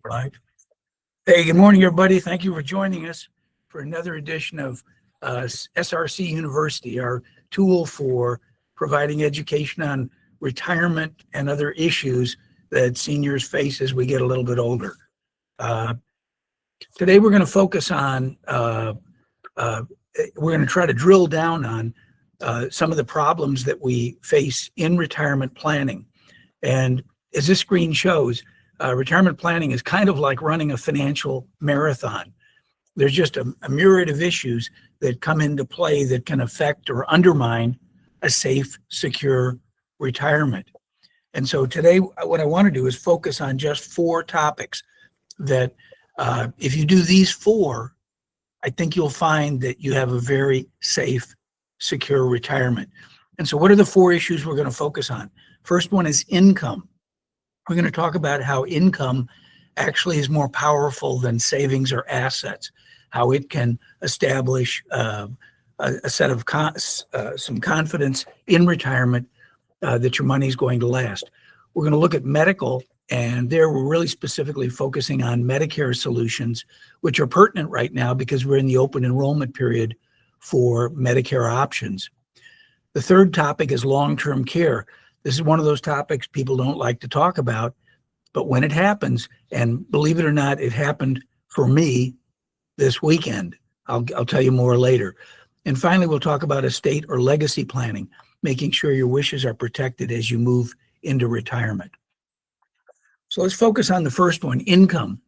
Right. Hey, good morning, everybody. Thank you for joining us for another edition of SRC University, our tool for providing education on retirement and other issues that seniors face as we get a little bit older. Uh, Today, we're going to focus on, we're going to try to drill down on some of the problems that we face in retirement planning. And as this screen shows, retirement planning is kind of like running a financial marathon. There's just a myriad of issues that come into play that can affect or undermine a safe, secure retirement. And so today, what I want to do is focus on just four topics that if you do these four, I think you'll find that you have a very safe, secure retirement. And so what are the four issues we're going to focus on? First one is income. We're going to talk about how income actually is more powerful than savings or assets, how it can establish a set of some confidence in retirement that your money is going to last. We're going to look at medical, and there we're really specifically focusing on Medicare solutions, which are pertinent right now because we're in the open enrollment period for Medicare options. The third topic is long-term care. This is one of those topics people don't like to talk about, but when it happens, and believe it or not, it happened for me this weekend. I'll tell you more later. And finally, we'll talk about estate or legacy planning, making sure your wishes are protected as you move into retirement. So let's focus on the first one, income.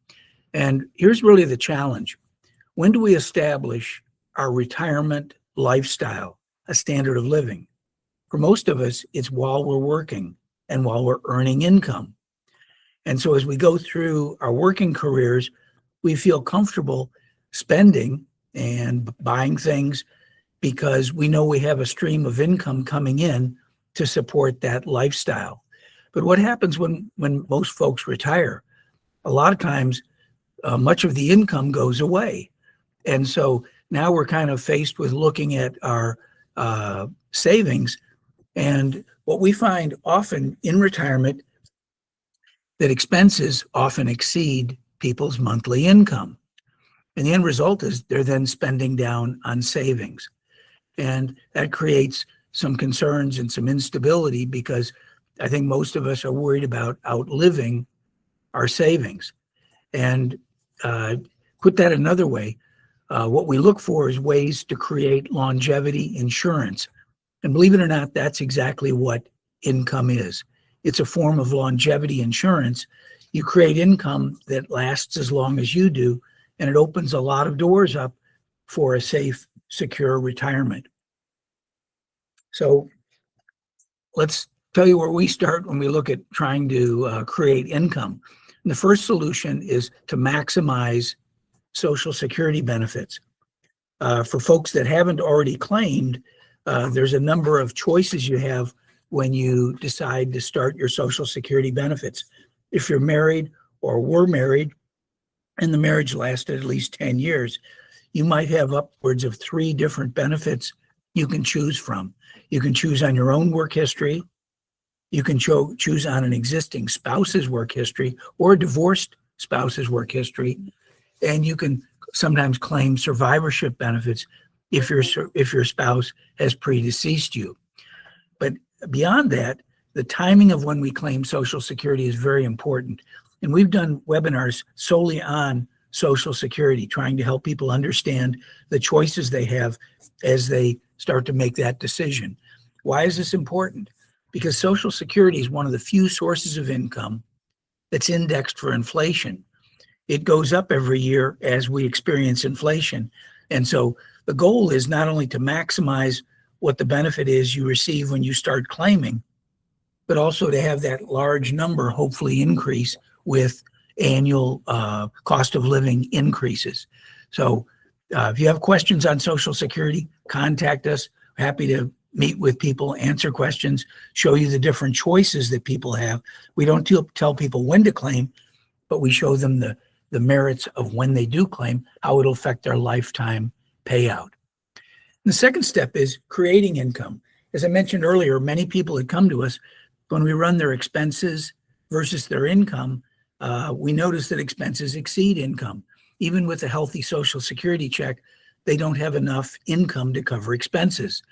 And here's really the challenge. When do we establish our retirement lifestyle, a standard of living? For most of us, it's while we're working and while we're earning income. And so as we go through our working careers, we feel comfortable spending and buying things because we know we have a stream of income coming in to support that lifestyle. But what happens when most folks retire? A lot of times, much of the income goes away. And so now we're kind of faced with looking at our savings. And what we find often in retirement, that expenses often exceed people's monthly income. And the end result is they're then spending down on savings. And that creates some concerns and some instability because I think most of us are worried about outliving our savings. And put that another way, what we look for is ways to create longevity insurance. And believe it or not, that's exactly what income is. It's a form of longevity insurance. You create income that lasts as long as you do, and it opens a lot of doors up for a safe, secure retirement. So let's tell you where we start when we look at trying to create income. And the first solution is to maximize Social Security benefits. For folks that haven't already claimed, there's a number of choices you have when you decide to start your Social Security benefits. If you're married or were married and the marriage lasted at least 10 years, you might have upwards of 3 different benefits you can choose from. You can choose on your own work history. You can choose on an existing spouse's work history or a divorced spouse's work history. And you can sometimes claim survivorship benefits if your spouse has predeceased you. But beyond that, the timing of when we claim Social Security is very important. And we've done webinars solely on Social Security, trying to help people understand the choices they have as they start to make that decision. Why is this important? Because Social Security is one of the few sources of income that's indexed for inflation. It goes up every year as we experience inflation. And so the goal is not only to maximize what the benefit is you receive when you start claiming, but also to have that large number hopefully increase with annual cost of living increases. So if you have questions on Social Security, contact us. Happy to meet with people, answer questions, show you the different choices that people have. We don't tell people when to claim, but we show them the merits of when they do claim, how it'll affect their lifetime payout. And the second step is creating income. As I mentioned earlier, many people had come to us when we run their expenses versus their income. we notice that expenses exceed income. Even with a healthy Social Security check, they don't have enough income to cover expenses.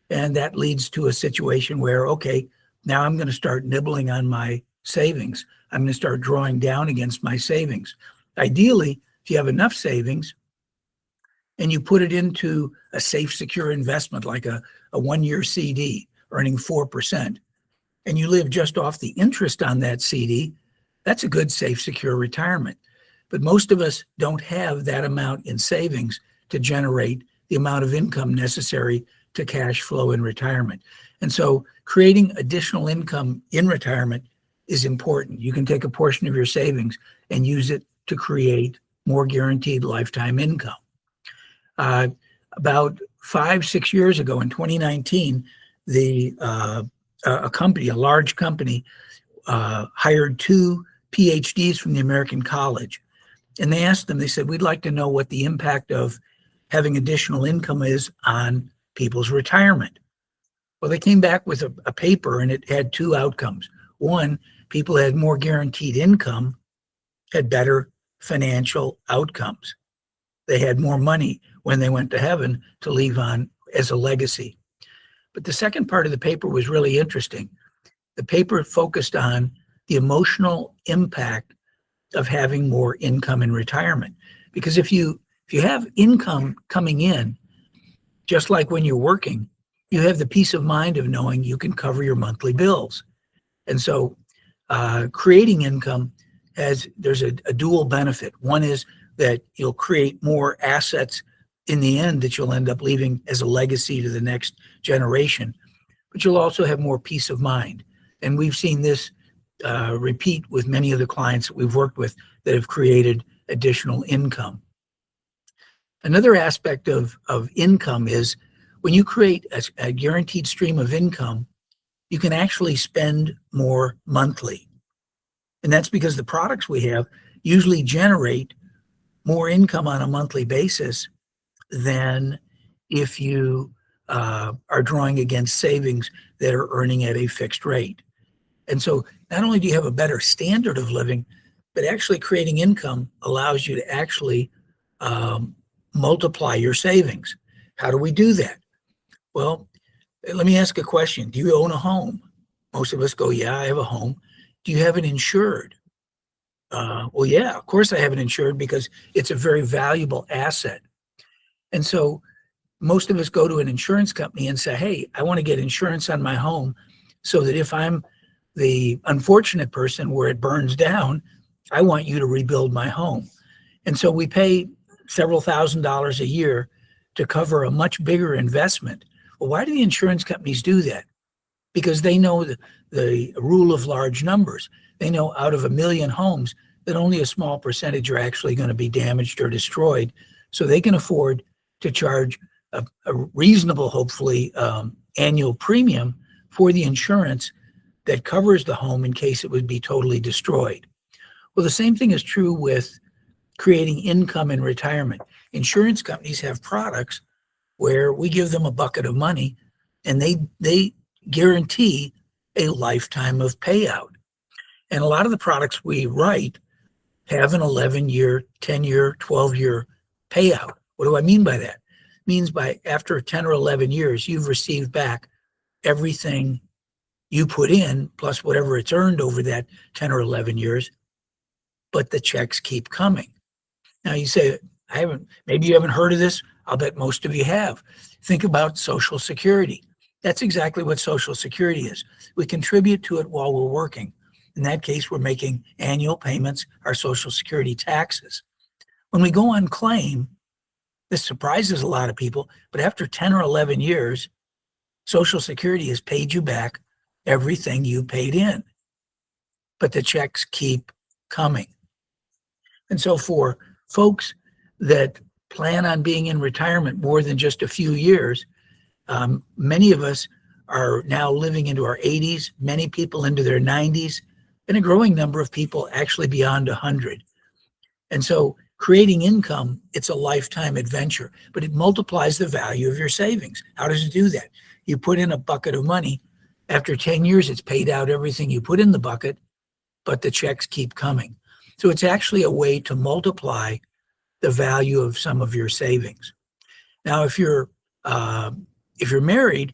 And that leads to a situation where, okay, now I'm going to start nibbling on my savings. I'm going to start drawing down against my savings. Ideally, if you have enough savings and you put it into a safe, secure investment like a 1-year CD earning 4%, and you live just off the interest on that CD, that's a good, safe, secure retirement. But most of us don't have that amount in savings to generate the amount of income necessary to cash flow in retirement. And so creating additional income in retirement is important. You can take a portion of your savings and use it to create more guaranteed lifetime income. About 5-6 years ago in 2019, a large company, hired 2 PhDs from the American College. And they asked them, they said, we'd like to know what the impact of having additional income is on people's retirement. Well, they came back with a paper, and it had 2 outcomes. One, people had more guaranteed income, had better financial outcomes. They had more money when they went to heaven to leave on as a legacy. But the second part of the paper was really interesting. The paper focused on the emotional impact of having more income in retirement. Because if you have income coming in, just like when you're working, you have the peace of mind of knowing you can cover your monthly bills. And so creating income there's a dual benefit. One is that you'll create more assets in the end that you'll end up leaving as a legacy to the next generation, but you'll also have more peace of mind. And we've seen this repeat with many of the clients that we've worked with that have created additional income. Another aspect of income is when you create a guaranteed stream of income, you can actually spend more monthly. And that's because the products we have usually generate more income on a monthly basis than if you are drawing against savings that are earning at a fixed rate. And so not only do you have a better standard of living, but actually creating income allows you to actually multiply your savings. How do we do that? Well, let me ask a question. Do you own a home? Most of us go, yeah, I have a home. Do you have it insured? Well, yeah, of course I have it insured because it's a very valuable asset. And so most of us go to an insurance company and say, hey, I want to get insurance on my home so that if I'm the unfortunate person where it burns down, I want you to rebuild my home. And so we pay several $1,000s a year to cover a much bigger investment. Well, why do the insurance companies do that? Because they know the rule of large numbers. They know out of 1 million homes that only a small percentage are actually going to be damaged or destroyed. So they can afford to charge a reasonable, hopefully, annual premium for the insurance that covers the home in case it would be totally destroyed. Well, the same thing is true with creating income in retirement. Insurance companies have products where we give them a bucket of money and they guarantee a lifetime of payout. And a lot of the products we write have an 11-year, 10-year, 12-year payout. What do I mean by that? It means by after 10 or 11 years, you've received back everything you put in plus whatever it's earned over that 10 or 11 years, but the checks keep coming. Now you say, maybe you haven't heard of this. I'll bet most of you have. Think about Social Security. That's exactly what Social Security is. We contribute to it while we're working. In that case, we're making annual payments, our Social Security taxes. When we go on claim, this surprises a lot of people, but after 10 or 11 years, Social Security has paid you back everything you paid in, but the checks keep coming. And so for folks that plan on being in retirement more than just a few years, many of us are now living into our 80s, many people into their 90s, and a growing number of people actually beyond 100. And so creating income, it's a lifetime adventure, but it multiplies the value of your savings. How does it do that? You put in a bucket of money. After 10 years, it's paid out everything you put in the bucket, but the checks keep coming. So it's actually a way to multiply the value of some of your savings. Now, if you're married,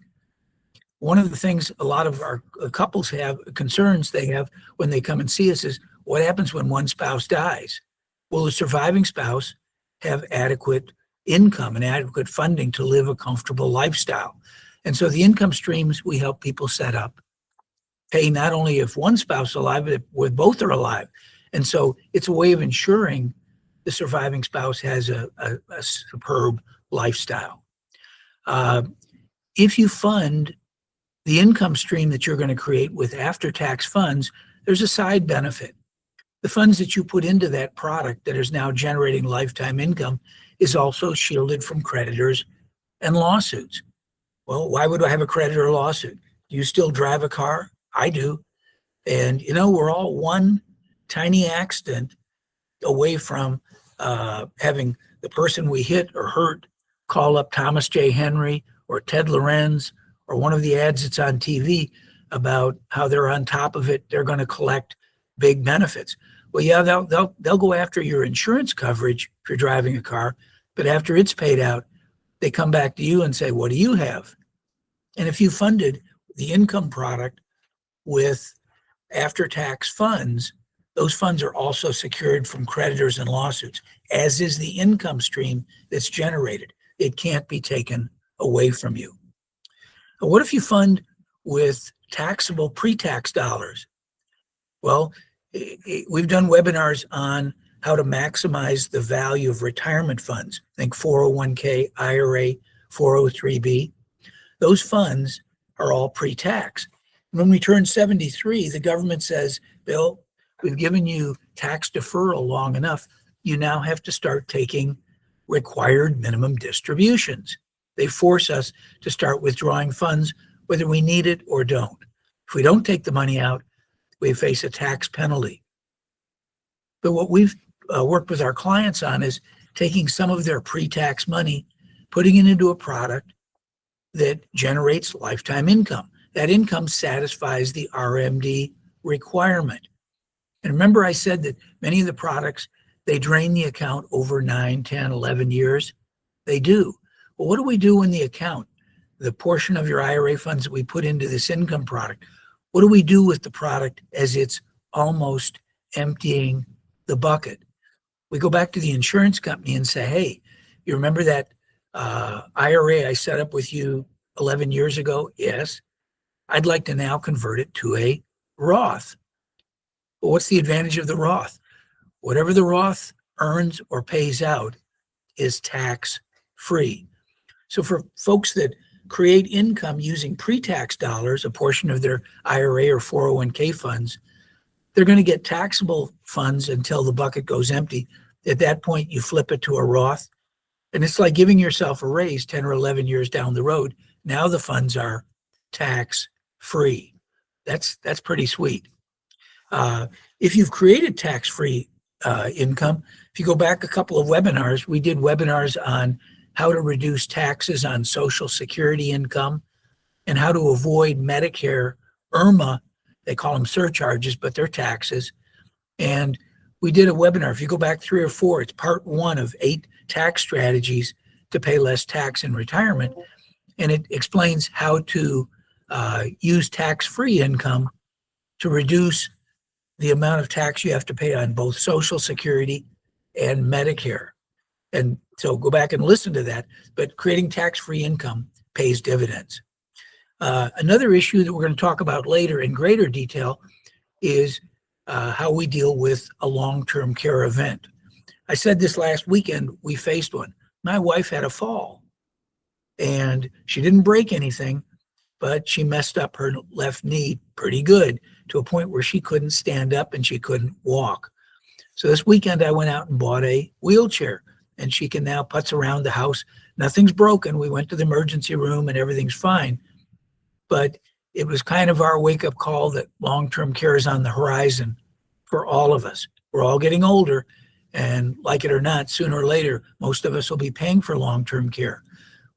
one of the things a lot of our couples have concerns they have when they come and see us is what happens when one spouse dies? Will the surviving spouse have adequate income and adequate funding to live a comfortable lifestyle? And so the income streams we help people set up pay not only if one spouse is alive, but if both are alive. And so it's a way of ensuring the surviving spouse has a superb lifestyle. If you fund the income stream that you're going to create with after-tax funds, there's a side benefit. The funds that you put into that product that is now generating lifetime income is also shielded from creditors and lawsuits. Well, why would I have a creditor lawsuit? Do you still drive a car? I do. And, we're all one tiny accident away from having the person we hit or hurt call up Thomas J. Henry or Ted Lorenz or one of the ads that's on TV about how they're on top of it. They're going to collect big benefits. Well, yeah, they'll go after your insurance coverage if you're driving a car, but after it's paid out, they come back to you and say, what do you have? And if you funded the income product with after-tax funds, those funds are also secured from creditors and lawsuits, as is the income stream that's generated. It can't be taken away from you. But what if you fund with taxable pre-tax dollars? Well, we've done webinars on how to maximize the value of retirement funds. Think 401k, IRA, 403b. Those funds are all pre-tax. When we turn 73, the government says, Bill, we've given you tax deferral long enough. You now have to start taking required minimum distributions. They force us to start withdrawing funds, whether we need it or don't. If we don't take the money out, we face a tax penalty. But what we've worked with our clients on is taking some of their pre-tax money, putting it into a product that generates lifetime income. That income satisfies the RMD requirement. And remember I said that many of the products, they drain the account over 9, 10, 11 years? They do. Well, what do we do when the account, the portion of your IRA funds that we put into this income product, what do we do with the product as it's almost emptying the bucket? We go back to the insurance company and say, hey, you remember that IRA I set up with you 11 years ago? Yes. I'd like to now convert it to a Roth. Well, what's the advantage of the Roth? Whatever the Roth earns or pays out is tax-free. So for folks that create income using pre-tax dollars, a portion of their IRA or 401k funds, they're going to get taxable funds until the bucket goes empty. At that point, you flip it to a Roth, and it's like giving yourself a raise 10 or 11 years down the road. Now the funds are tax-free. That's pretty sweet. If you've created tax-free income, if you go back a couple of webinars, we did webinars on how to reduce taxes on Social Security income and how to avoid Medicare, IRMA, they call them surcharges, but they're taxes. And we did a webinar. If you go back 3 or 4, it's part 1 of 8 tax strategies to pay less tax in retirement. And it explains how to use tax-free income to reduce the amount of tax you have to pay on both Social Security and Medicare. And so go back and listen to that. But creating tax-free income pays dividends. Another issue that we're going to talk about later in greater detail is how we deal with a long-term care event. I said this last weekend, we faced one. My wife had a fall, and she didn't break anything, but she messed up her left knee pretty good to a point where she couldn't stand up and she couldn't walk. So this weekend, I went out and bought a wheelchair, and she can now putz around the house. Nothing's broken. We went to the emergency room and everything's fine. But it was kind of our wake-up call that long-term care is on the horizon for all of us. We're all getting older, and like it or not, sooner or later, most of us will be paying for long-term care.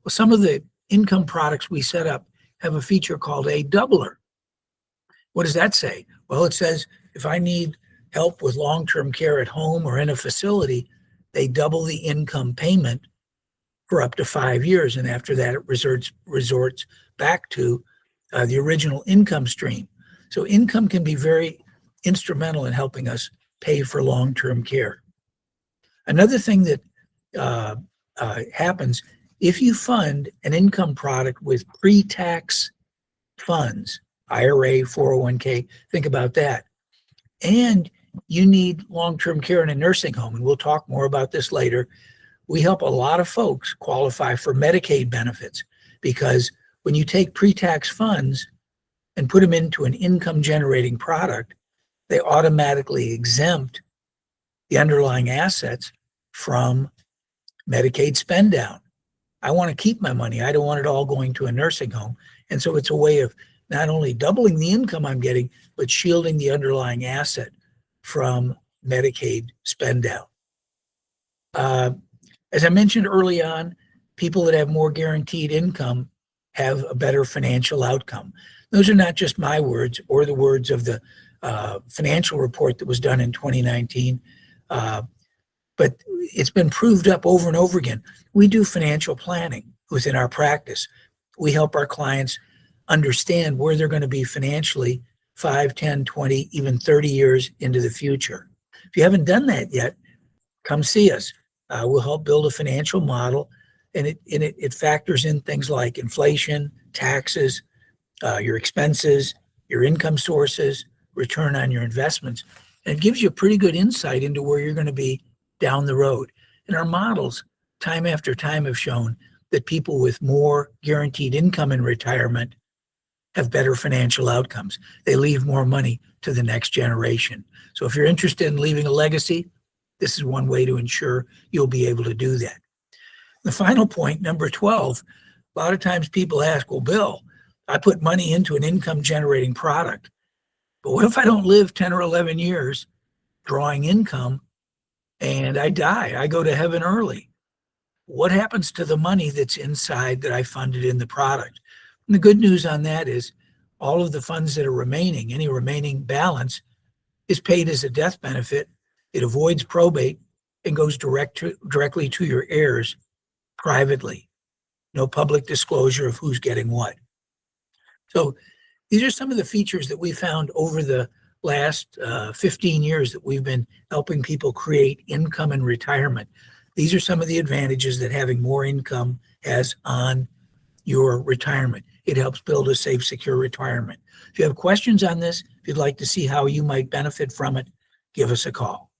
Well, some of the income products we set up have a feature called a doubler. What does that say? Well, it says if I need help with long-term care at home or in a facility, they double the income payment for up to 5 years. And after that, it resorts back to the original income stream. So income can be very instrumental in helping us pay for long-term care. Another thing that happens, if you fund an income product with pre-tax funds, IRA, 401k, think about that, and you need long-term care in a nursing home, and we'll talk more about this later, we help a lot of folks qualify for Medicaid benefits, because when you take pre-tax funds and put them into an income-generating product, they automatically exempt the underlying assets from Medicaid spend down. I want to keep my money. I don't want it all going to a nursing home. And so it's a way of not only doubling the income I'm getting, but shielding the underlying asset from Medicaid spend down. As I mentioned early on, people that have more guaranteed income have a better financial outcome. Those are not just my words or the words of the financial report that was done in 2019, but it's been proved up over and over again. We do financial planning within our practice. We help our clients understand where they're going to be financially 5, 10, 20, even 30 years into the future. If you haven't done that yet, come see us. We'll help build a financial model, and it factors in things like inflation, taxes, your expenses, your income sources, return on your investments. And it gives you a pretty good insight into where you're going to be down the road. And our models, time after time, have shown that people with more guaranteed income in retirement have better financial outcomes. They leave more money to the next generation. So if you're interested in leaving a legacy, this is one way to ensure you'll be able to do that. The final point, number 12, a lot of times people ask, well, Bill, I put money into an income generating product, but what if I don't live 10 or 11 years drawing income and I die? I go to heaven early. What happens to the money that's inside that I funded in the product? And the good news on that is all of the funds that are remaining, any remaining balance, is paid as a death benefit. It avoids probate and goes directly to your heirs privately. No public disclosure of who's getting what. So these are some of the features that we found over the last 15 years that we've been helping people create income in retirement. These are some of the advantages that having more income has on your retirement. It helps build a safe, secure retirement. If you have questions on this, if you'd like to see how you might benefit from it, give us a call.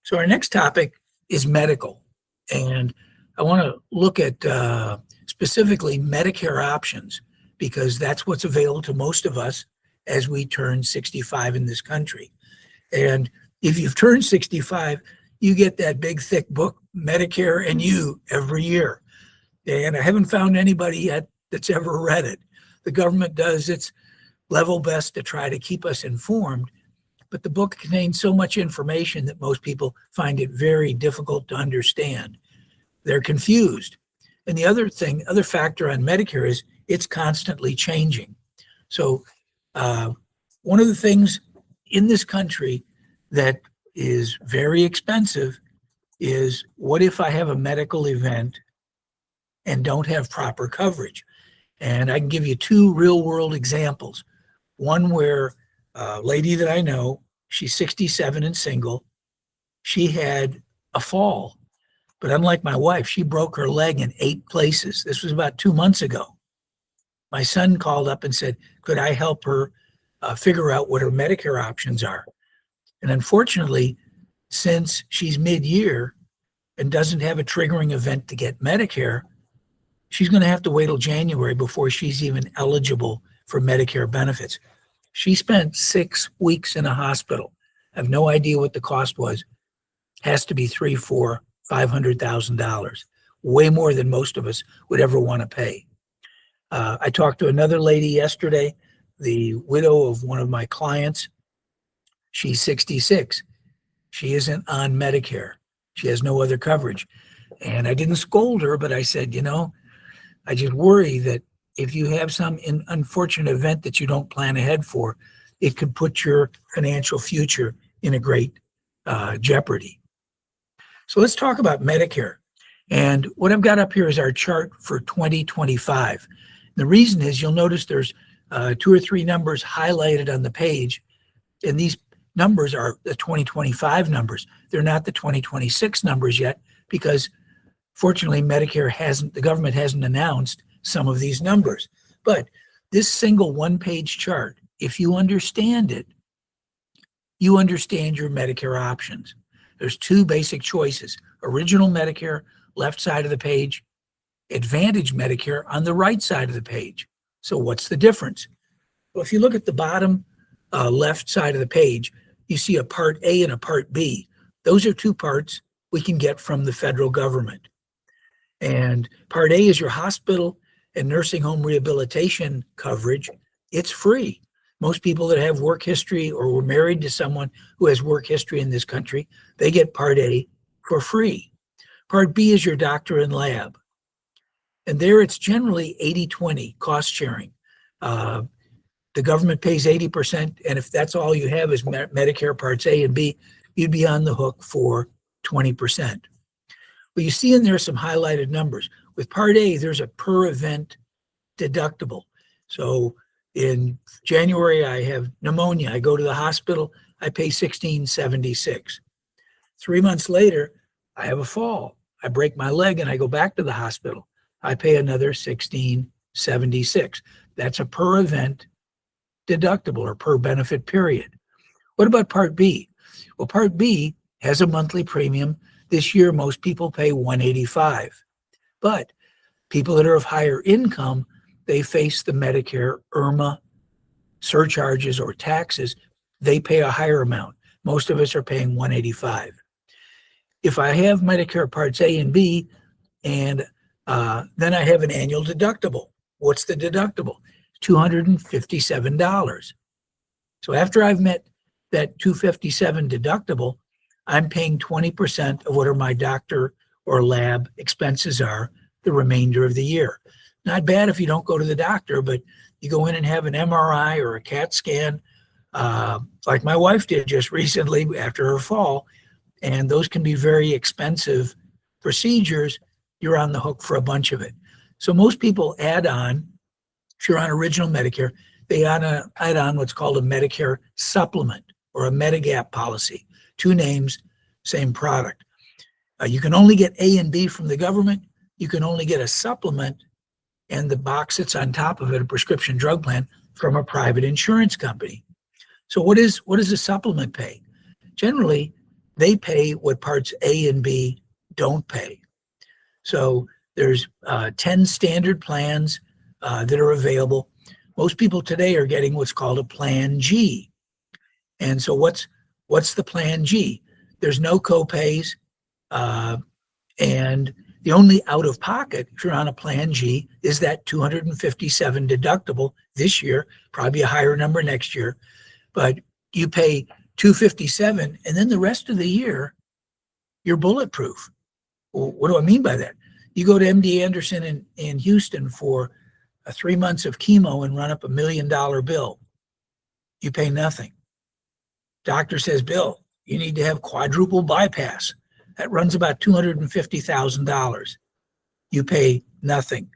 So our next topic is medical. And I want to look at specifically Medicare options, because that's what's available to most of us as we turn 65 in this country. And if you've turned 65, you get that big, thick book, Medicare and You, every year. And I haven't found anybody yet that's ever read it. The government does its level best to try to keep us informed, but the book contains so much information that most people find it very difficult to understand. They're confused. And the other factor on Medicare is it's constantly changing. So one of the things in this country that is very expensive is, what if I have a medical event and don't have proper coverage? And I can give you two real world examples. One where a lady that I know, she's 67 and single. She had a fall, but unlike my wife, she broke her leg in 8 places. This was about 2 months ago. My son called up and said, could I help her figure out what her Medicare options are? And unfortunately, since she's mid-year and doesn't have a triggering event to get Medicare, she's going to have to wait till January before she's even eligible for Medicare benefits. She spent 6 weeks in a hospital. I have no idea what the cost was. Has to be $300,000, $400,000, $500,000, way more than most of us would ever want to pay. I talked to another lady yesterday, the widow of one of my clients. She's 66. She isn't on Medicare. She has no other coverage. And I didn't scold her, but I said, I just worry that if you have some unfortunate event that you don't plan ahead for, it could put your financial future in a great jeopardy. So let's talk about Medicare. And what I've got up here is our chart for 2025. The reason is you'll notice there's 2 or 3 numbers highlighted on the page, and these numbers are the 2025 numbers. They're not the 2026 numbers yet, because fortunately the government hasn't announced some of these numbers. But this single one-page chart, if you understand it, you understand your Medicare options. There's 2 basic choices: Original Medicare, left side of the page, Advantage Medicare on the right side of the page. So what's the difference? Well, if you look at the bottom left side of the page, you see a Part A and a Part B. Those are 2 parts we can get from the federal government. And Part A is your hospital and nursing home rehabilitation coverage. It's free. Most people that have work history or were married to someone who has work history in this country, they get Part A for free. Part B is your doctor and lab. And there it's generally 80-20 cost sharing. The government pays 80%, and if that's all you have is Medicare Parts A and B, you'd be on the hook for 20%. But you see in there some highlighted numbers. With Part A, there's a per event deductible. So in January, I have pneumonia. I go to the hospital. I pay $16.76. 3 months later, I have a fall. I break my leg and I go back to the hospital. I pay another $16.76. That's a per event deductible or per benefit period. What about Part B? Well, Part B has a monthly premium. This year, most people pay $185. But people that are of higher income, they face the Medicare IRMA surcharges or taxes. They pay a higher amount. Most of us are paying $185. If I have Medicare Parts A and B, and then I have an annual deductible. What's the deductible? $257. So after I've met that $257 deductible, I'm paying 20% of whatever my doctor or lab expenses are the remainder of the year. Not bad if you don't go to the doctor, but you go in and have an MRI or a CAT scan, like my wife did just recently after her fall, and those can be very expensive procedures. You're on the hook for a bunch of it. So most people add on, if you're on Original Medicare, they add on what's called a Medicare supplement or a Medigap policy. 2 names, same product. You can only get A and B from the government. You can only get a supplement and the box that's on top of it, a prescription drug plan, from a private insurance company. So what does a supplement pay? Generally, they pay what Parts A and B don't pay. So there's 10 standard plans that are available. Most people today are getting what's called a Plan G. And so what's the Plan G? There's no copays, and the only out-of-pocket, if you're on a Plan G, is that $257 deductible this year, probably a higher number next year. But you pay $257, and then the rest of the year, you're bulletproof. Well, what do I mean by that? You go to MD Anderson in Houston for 3 months of chemo and run up $1 million bill. You pay nothing. Doctor says, Bill, you need to have quadruple bypass. That runs about $250,000. You pay nothing.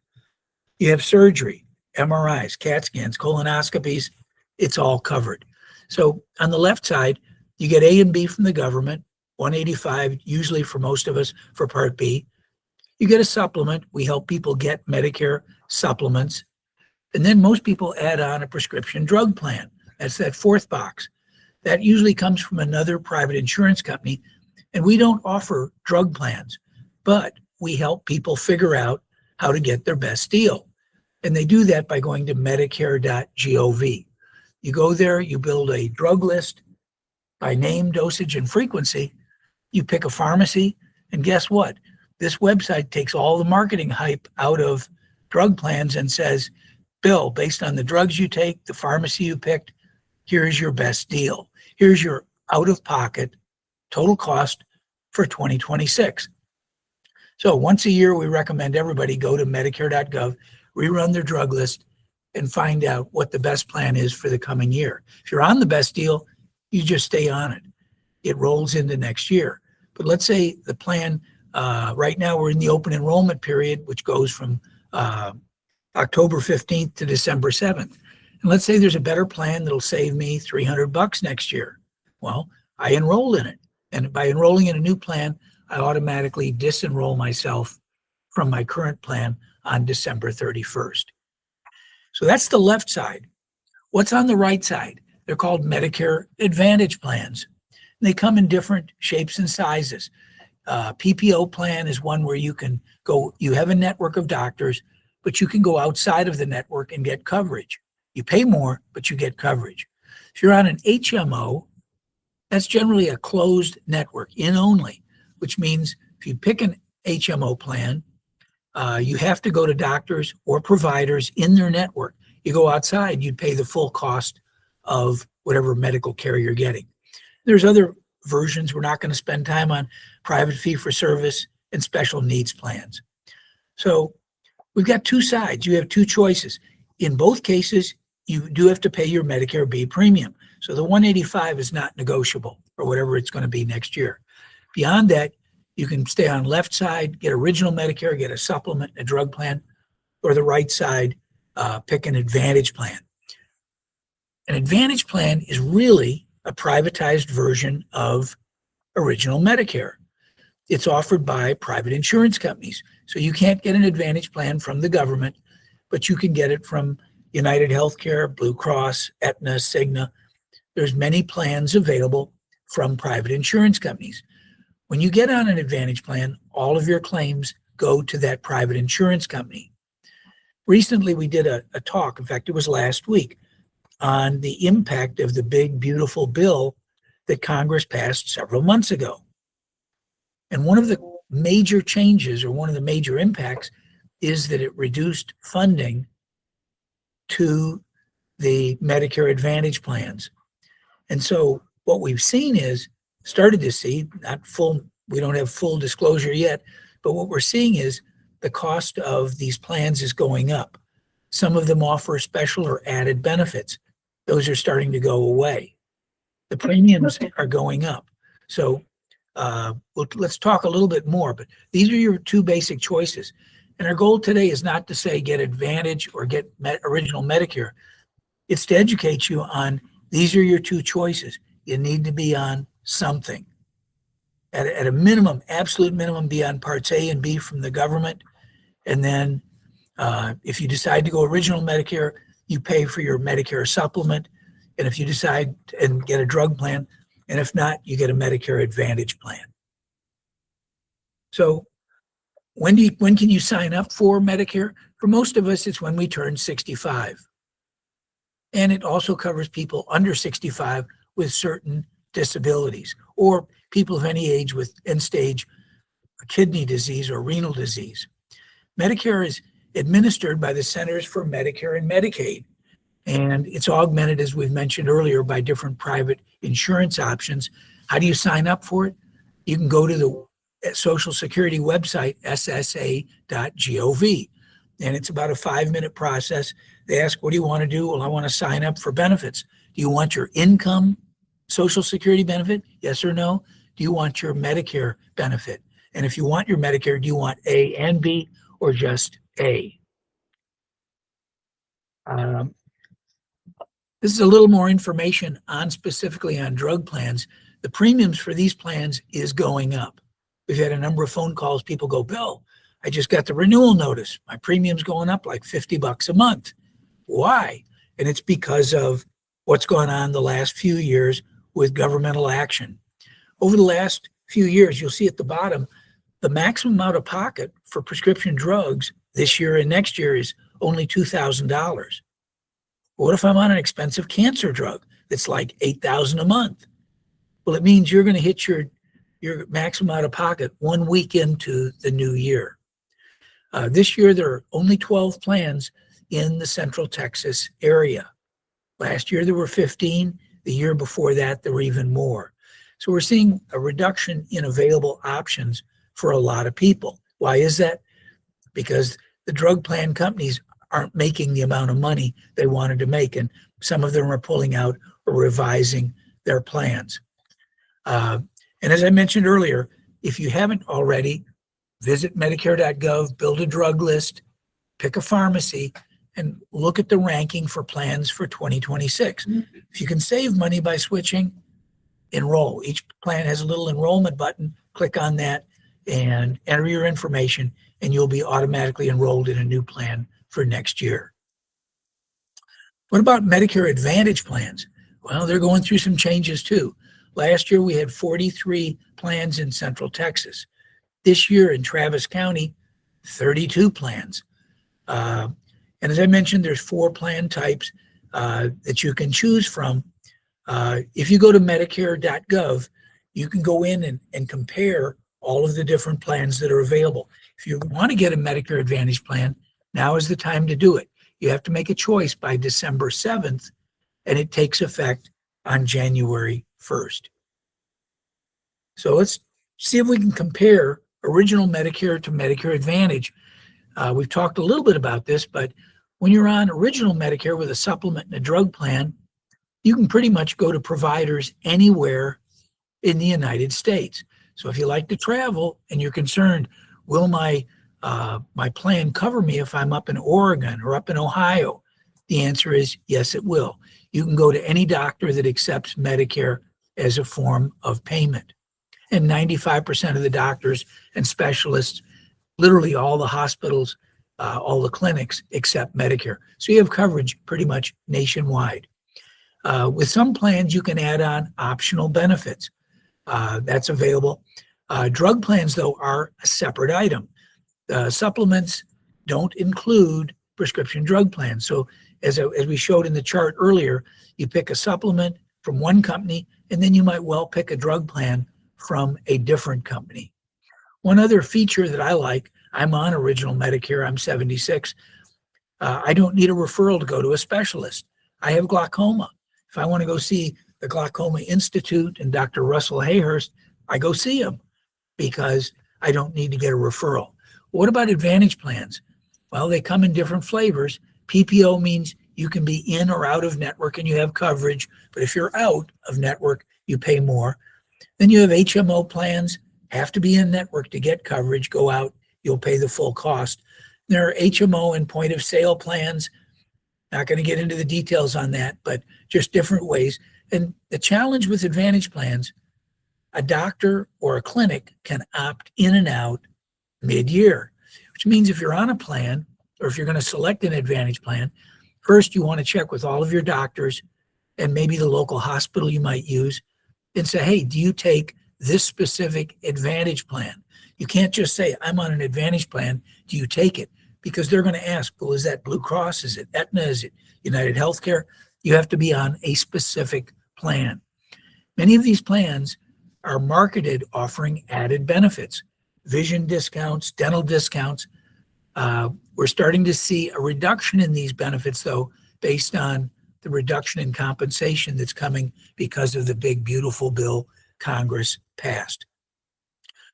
You have surgery, MRIs, CAT scans, colonoscopies, it's all covered. So on the left side, you get A and B from the government, $185, usually for most of us for Part B. You get a supplement. We help people get Medicare supplements. And then most people add on a prescription drug plan. That's that fourth box. That usually comes from another private insurance company. And we don't offer drug plans, but we help people figure out how to get their best deal. And they do that by going to Medicare.gov. You go there, you build a drug list by name, dosage, and frequency. You pick a pharmacy, and guess what? This website takes all the marketing hype out of drug plans and says, Bill, based on the drugs you take, the pharmacy you picked, here's your best deal. Here's your out-of-pocket total cost for 2026. So once a year, we recommend everybody go to Medicare.gov, rerun their drug list, and find out what the best plan is for the coming year. If you're on the best deal, you just stay on it. It rolls into next year. But let's say the plan, right now we're in the open enrollment period, which goes from October 15th to December 7th. And let's say there's a better plan that'll save me $300 next year. Well, I enroll in it. And by enrolling in a new plan, I automatically disenroll myself from my current plan on December 31st. So that's the left side. What's on the right side? They're called Medicare Advantage plans. They come in different shapes and sizes. PPO plan is one where you can go, you have a network of doctors, but you can go outside of the network and get coverage. You pay more, but you get coverage. If you're on an HMO, that's generally a closed network, in only, which means if you pick an HMO plan, you have to go to doctors or providers in their network. You go outside, you'd pay the full cost of whatever medical care you're getting. There's other versions. We're not going to spend time on private fee-for-service and special needs plans. So we've got two sides. You have two choices. In both cases, you do have to pay your Medicare B premium. So the $185 is not negotiable, or whatever it's going to be next year. Beyond that, you can stay on left side, get original Medicare, get a supplement, a drug plan, or the right side, pick an Advantage plan. An Advantage plan is really a privatized version of original Medicare. It's offered by private insurance companies. So you can't get an Advantage plan from the government, but you can get it from United Healthcare, Blue Cross, Aetna, Cigna. There's many plans available from private insurance companies. When you get on an Advantage plan, all of your claims go to that private insurance company. Recently, we did a talk, in fact, it was last week, on the impact of the big, beautiful bill that Congress passed several months ago. And one of the major changes, or one of the major impacts, is that it reduced funding to the Medicare Advantage plans. And so what we've seen is, started to see, not full, we don't have full disclosure yet, but what we're seeing is the cost of these plans is going up. Some of them offer special or added benefits. Those are starting to go away. The premiums are going up. So let's talk a little bit more, but these are your two basic choices. And our goal today is not to say get Advantage or get original Medicare. It's to educate you on these are your two choices. You need to be on something. At a minimum, absolute minimum, be on Parts A and B from the government. And then if you decide to go original Medicare, you pay for your Medicare supplement. And if you decide and get a drug plan, and if not, you get a Medicare Advantage plan. So when can you sign up for Medicare? For most of us, it's when we turn 65. And it also covers people under 65 with certain disabilities, or people of any age with end-stage kidney disease or renal disease. Medicare is administered by the Centers for Medicare and Medicaid, and it's augmented, as we've mentioned earlier, by different private insurance options. How do you sign up for it? You can go to the Social Security website, ssa.gov, and it's about a 5-minute process. They ask, what do you want to do? Well, I want to sign up for benefits. Do you want your income Social Security benefit? Yes or no? Do you want your Medicare benefit? And if you want your Medicare, do you want A and B or just A? This is a little more information on specifically on drug plans. The premiums for these plans is going up. We've had a number of phone calls. People go, Bill, I just got the renewal notice. My premium's going up like $50 a month. Why? And it's because of what's gone on the last few years with governmental action. Over the last few years, you'll see at the bottom, the maximum out of pocket for prescription drugs this year and next year is only $2,000. What if I'm on an expensive cancer drug that's like $8,000 a month? Well, it means you're going to hit your maximum out of pocket 1 week into the new year. This year, there are only 12 plans in the Central Texas area. Last year, there were 15. The year before that, there were even more. So we're seeing a reduction in available options for a lot of people. Why is that? Because the drug plan companies aren't making the amount of money they wanted to make, and some of them are pulling out or revising their plans. And as I mentioned earlier, if you haven't already, visit Medicare.gov, build a drug list, pick a pharmacy, and look at the ranking for plans for 2026. If you can save money by switching, enroll. Each plan has a little enrollment button. Click on that and enter your information, and you'll be automatically enrolled in a new plan for next year. What about Medicare Advantage plans? Well, they're going through some changes too. Last year, we had 43 plans in Central Texas. This year in Travis County, 32 plans. And as I mentioned, there's 4 plan types that you can choose from. If you go to Medicare.gov, you can go in and compare all of the different plans that are available. If you want to get a Medicare Advantage plan, now is the time to do it. You have to make a choice by December 7th, and it takes effect on January 1st. So let's see if we can compare original Medicare to Medicare Advantage. We've talked a little bit about this, but when you're on original Medicare with a supplement and a drug plan, you can pretty much go to providers anywhere in the United States. So if you like to travel and you're concerned, will my plan cover me if I'm up in Oregon or up in Ohio? The answer is yes, it will. You can go to any doctor that accepts Medicare as a form of payment. And 95% of the doctors and specialists, literally all the hospitals, all the clinics accept Medicare. So you have coverage pretty much nationwide. With some plans, you can add on optional benefits. That's available. Drug plans, though, are a separate item. Supplements don't include prescription drug plans. So as we showed in the chart earlier, you pick a supplement from one company, and then you might well pick a drug plan from a different company. One other feature that I like, I'm on original Medicare, I'm 76. I don't need a referral to go to a specialist. I have glaucoma. If I want to go see the Glaucoma Institute and Dr. Russell Hayhurst, I go see him because I don't need to get a referral. What about Advantage plans? Well, they come in different flavors. PPO means you can be in or out of network and you have coverage, but if you're out of network, you pay more. Then you have HMO plans, have to be in network to get coverage, go out, you'll pay the full cost. There are HMO and point of sale plans. Not going to get into the details on that, but just different ways. And the challenge with Advantage plans, a doctor or a clinic can opt in and out mid-year, which means if you're on a plan or if you're going to select an Advantage plan, first you want to check with all of your doctors and maybe the local hospital you might use and say, hey, do you take this specific Advantage plan? You can't just say, I'm on an Advantage plan. Do you take it? Because they're going to ask, well, is that Blue Cross? Is it Aetna? Is it United Healthcare? You have to be on a specific plan. Many of these plans are marketed offering added benefits, vision discounts, dental discounts. We're starting to see a reduction in these benefits, though, based on the reduction in compensation that's coming because of the big, beautiful bill Congress passed.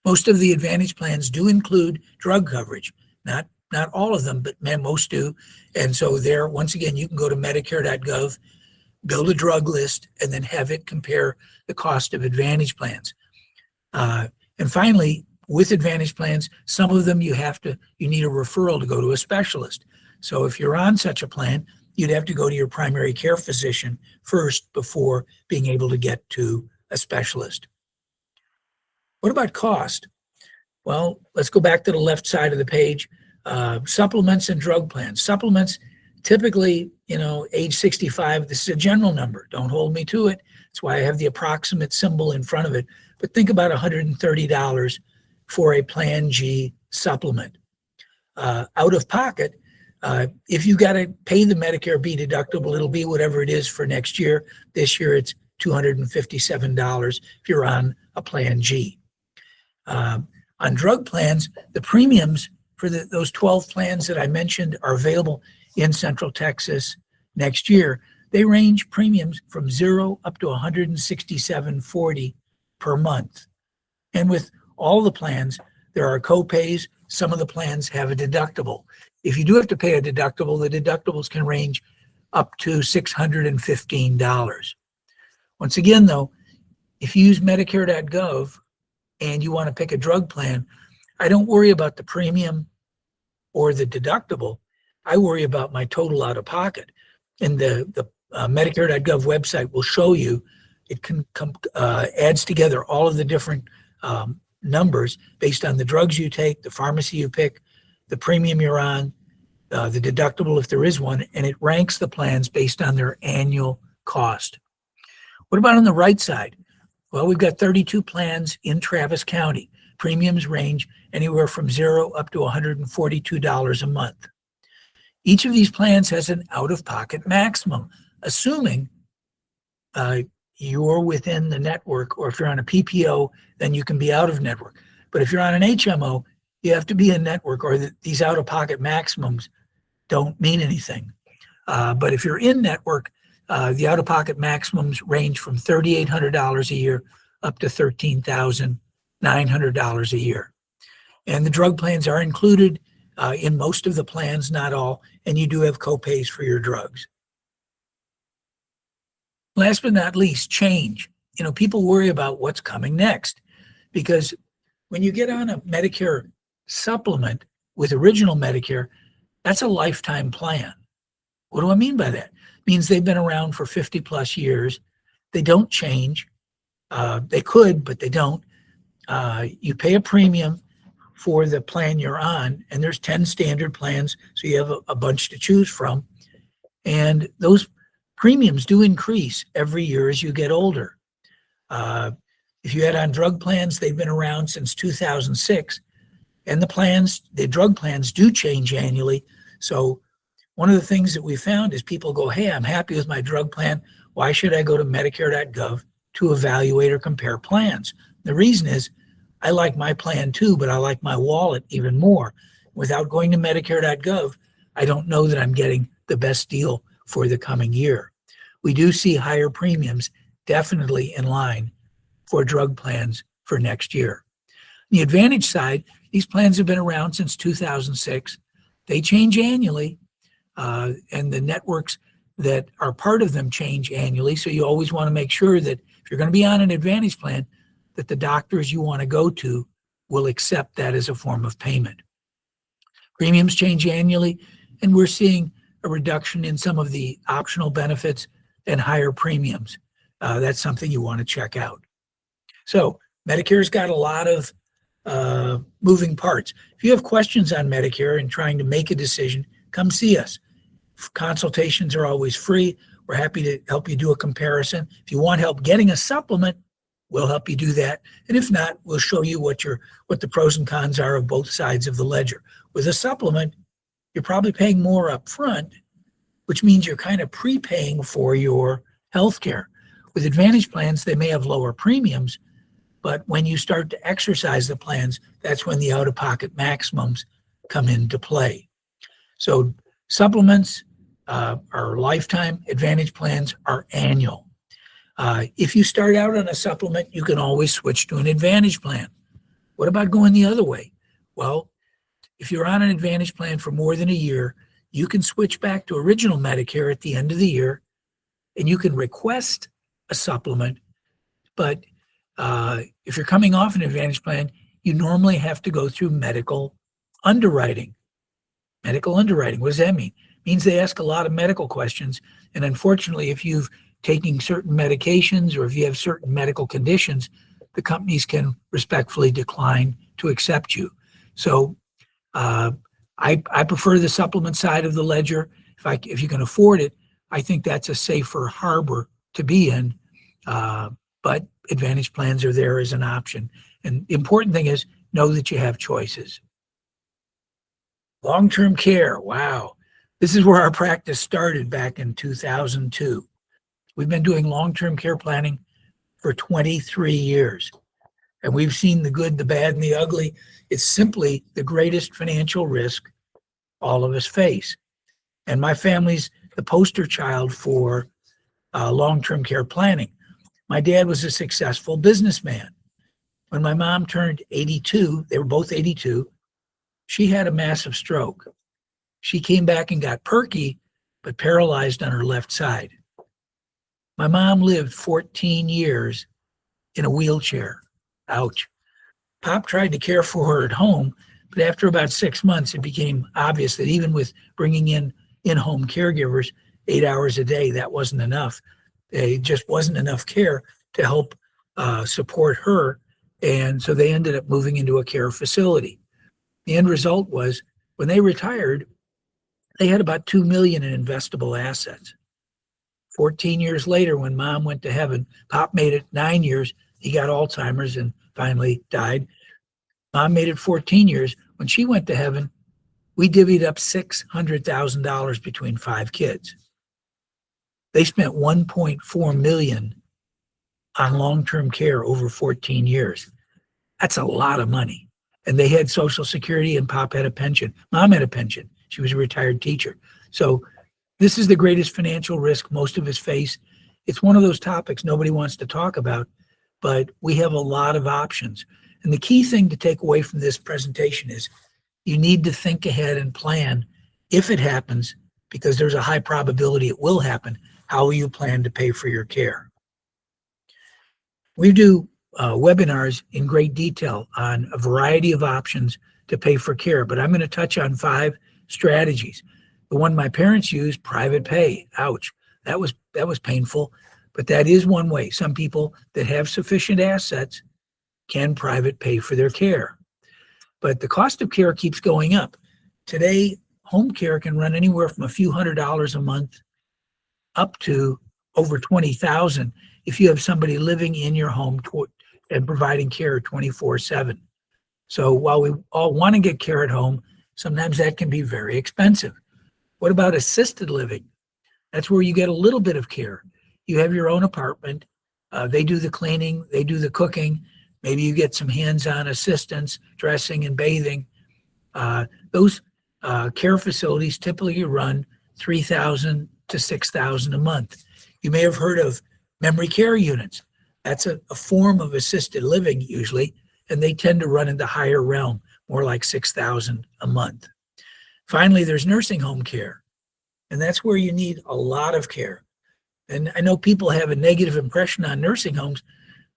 Most of the Advantage plans do include drug coverage, not all of them, but most do. And so there, once again, you can go to Medicare.gov, build a drug list, and then have it compare the cost of Advantage plans. And finally, with Advantage plans, some of them you need a referral to go to a specialist. So if you're on such a plan, you'd have to go to your primary care physician first before being able to get to a specialist. What about cost? Well, let's go back to the left side of the page. Supplements and drug plans. Supplements, typically, age 65, this is a general number. Don't hold me to it. That's why I have the approximate symbol in front of it. But think about $130 for a Plan G supplement. Out of pocket, if you got to pay the Medicare B deductible, it'll be whatever it is for next year. This year, it's $257 if you're on a Plan G. On drug plans, the premiums for those 12 plans that I mentioned are available in Central Texas next year. They range premiums from $0 up to $167.40 per month. And with all the plans, there are co-pays. Some of the plans have a deductible. If you do have to pay a deductible, the deductibles can range up to $615. Once again, though, if you use Medicare.gov and you want to pick a drug plan, I don't worry about the premium or the deductible. I worry about my total out of pocket. And the Medicare.gov website will show you, it adds together all of the different numbers based on the drugs you take, the pharmacy you pick, the premium you're on, the deductible if there is one, and it ranks the plans based on their annual cost. What about on the right side? Well, we've got 32 plans in Travis County. Premiums range anywhere from $0 up to $142 a month. Each of these plans has an out-of-pocket maximum, assuming you're within the network, or if you're on a PPO, then you can be out of network. But if you're on an HMO, you have to be in network, or these out-of-pocket maximums don't mean anything. But if you're in network, the out-of-pocket maximums range from $3,800 a year up to $13,900 a year. And the drug plans are included in most of the plans, not all, and you do have copays for your drugs. Last but not least, change. People worry about what's coming next, because when you get on a Medicare supplement with original Medicare, that's a lifetime plan. What do I mean by that? It means they've been around for 50 plus years. They don't change. They could, but they don't. You pay a premium for the plan you're on, and there's 10 standard plans, so you have a bunch to choose from. And those premiums do increase every year as you get older. If you had on drug plans, they've been around since 2006, and the drug plans do change annually. So one of the things that we found is people go, hey, I'm happy with my drug plan. Why should I go to Medicare.gov to evaluate or compare plans? The reason is I like my plan too, but I like my wallet even more. Without going to Medicare.gov, I don't know that I'm getting the best deal for the coming year. We do see higher premiums definitely in line for drug plans for next year. On the Advantage side, these plans have been around since 2006. They change annually, and the networks that are part of them change annually. So you always want to make sure that if you're going to be on an Advantage plan, that the doctors you want to go to will accept that as a form of payment. Premiums change annually, and we're seeing a reduction in some of the optional benefits and higher premiums. That's something you want to check out. So Medicare's got a lot of moving parts. If you have questions on Medicare and trying to make a decision, come see us. Consultations are always free. We're happy to help you do a comparison. If you want help getting a supplement, we'll help you do that. And if not, we'll show you what the pros and cons are of both sides of the ledger. With a supplement, you're probably paying more up front, which means you're kind of prepaying for your health care. With Advantage plans, they may have lower premiums, but when you start to exercise the plans, that's when the out-of-pocket maximums come into play. So supplements are lifetime, Advantage plans are annual. If you start out on a supplement, you can always switch to an Advantage plan. What about going the other way? Well, if you're on an Advantage plan for more than a year, you can switch back to original Medicare at the end of the year, and you can request a supplement. But if you're coming off an Advantage plan, you normally have to go through medical underwriting. Medical underwriting, what does that mean? It means they ask a lot of medical questions. And unfortunately, if you've taking certain medications or if you have certain medical conditions, the companies can respectfully decline to accept you. So I prefer the supplement side of the ledger. If you can afford it, I think that's a safer harbor to be in. But Advantage plans are there as an option. And the important thing is know that you have choices. Long-term care, wow. This is where our practice started back in 2002. We've been doing long-term care planning for 23 years, and we've seen the good, the bad, and the ugly. It's simply the greatest financial risk all of us face. And my family's the poster child for long-term care planning. My dad was a successful businessman. When my mom turned 82, they were both 82, she had a massive stroke. She came back and got perky, but paralyzed on her left side. My mom lived 14 years in a wheelchair. Ouch. Pop tried to care for her at home, but after about 6 months, it became obvious that even with bringing in-home caregivers 8 hours a day, that wasn't enough. It just wasn't enough care to help support her. And so they ended up moving into a care facility. The end result was when they retired, they had about $2 million in investable assets. 14 years later, when mom went to heaven, Pop made it 9 years. He got Alzheimer's and finally died. Mom made it 14 years. When she went to heaven, we divvied up $600,000 between 5 kids. They spent $1.4 million on long-term care over 14 years. That's a lot of money. And they had Social Security and Pop had a pension. Mom had a pension. She was a retired teacher. So this is the greatest financial risk most of us face. It's one of those topics nobody wants to talk about, but we have a lot of options. And the key thing to take away from this presentation is you need to think ahead and plan if it happens, because there's a high probability it will happen. How will you plan to pay for your care? We do webinars in great detail on a variety of options to pay for care, but I'm going to touch on 5 strategies. The one my parents used, private pay. Ouch. That was painful, but that is one way. Some people that have sufficient assets can private pay for their care. But the cost of care keeps going up. Today, home care can run anywhere from a few $100s a month up to over $20,000 if you have somebody living in your home and providing care 24/7. So while we all want to get care at home, sometimes that can be very expensive. What about assisted living? That's where you get a little bit of care. You have your own apartment. They do the cleaning. They do the cooking. Maybe you get some hands-on assistance, dressing and bathing. Those care facilities typically run $3,000 to $6,000 a month. You may have heard of memory care units. That's a form of assisted living usually, and they tend to run in the higher realm, more like $6,000 a month. Finally, there's nursing home care, and that's where you need a lot of care. And I know people have a negative impression on nursing homes,